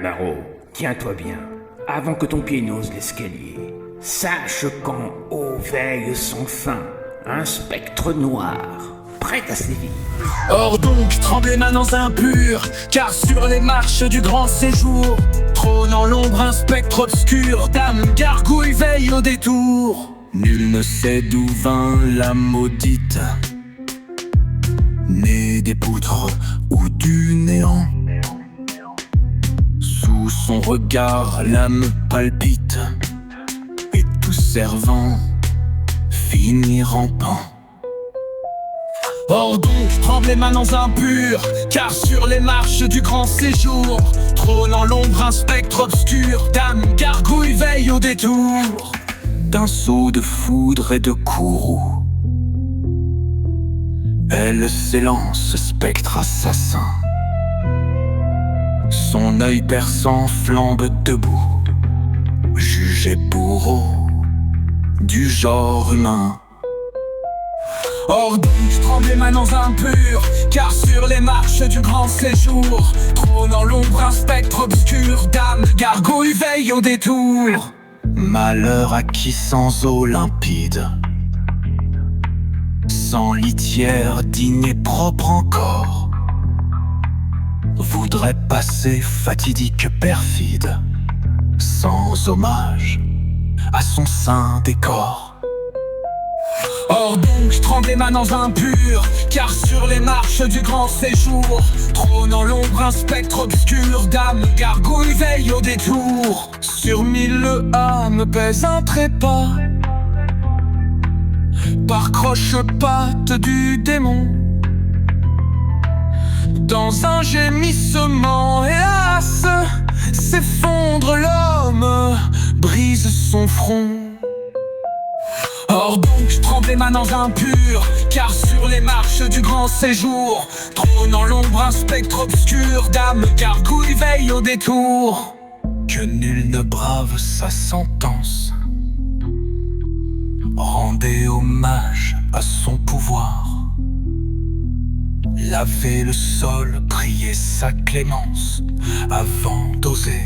Bernaro, tiens-toi bien, avant que ton pied n'ose l'escalier. Sache qu'en haut veille sans fin un spectre noir, prêt à sévir. Or donc, tremblez manants impurs, car sur les marches du grand séjour trône en l'ombre un spectre obscur, dame gargouille veille au détour. Nul ne sait d'où vint la maudite, née des poutres ou du néant. Sous son regard l'âme palpite, et tout servant finit rampant. Or donc, tremblez manants impurs, car sur les marches du grand séjour trône en l'ombre un spectre obscur, dame gargouille veille au détour. D'un saut de foudre et de courroux, elle s'élance, spectre assassin. Son œil perçant flambe debout, jugé bourreau du genre humain. Or donc, tremblez manants impurs, car sur les marches du grand séjour trône en l'ombre un spectre obscur, dame gargouille veille au détour. Malheur à qui sans eau limpide, sans litière digne et propre encore, voudrait passer fatidique perfide, sans hommage à son saint décor. Or donc, tremblez manants impurs, car sur les marches du grand séjour trône en l'ombre un spectre obscur, dame gargouille veille au détour. Sur 1000 âmes pèse un trépas, par croche-patte du démon. Dans un gémissement, hélas, s'effondre l'homme, brise son front. Or donc, tremblez manants impurs, car sur les marches du grand séjour trône en l'ombre un spectre obscur, dame gargouille veille au détour. Que nul ne brave sa sentence, rendez hommage à son pouvoir. Lavez le sol, priez sa clémence, avant d'oser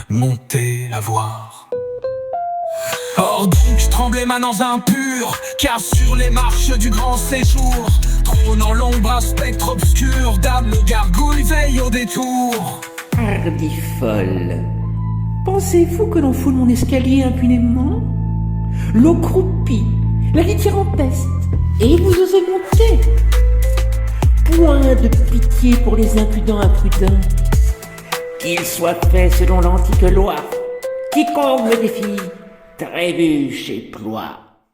monter la voir. Or donc, tremblez manants impurs, car sur les marches du grand séjour trône en l'ombre un spectre obscur, dame gargouille veille au détour. Hardi folle, pensez-vous que l'on foule mon escalier impunément? L'eau croupit, la litière en peste, et vous osez monter? Point de pitié pour les impudents imprudents. Qu'il soit fait selon l'antique loi, quiconque me défie trébuche et ploie.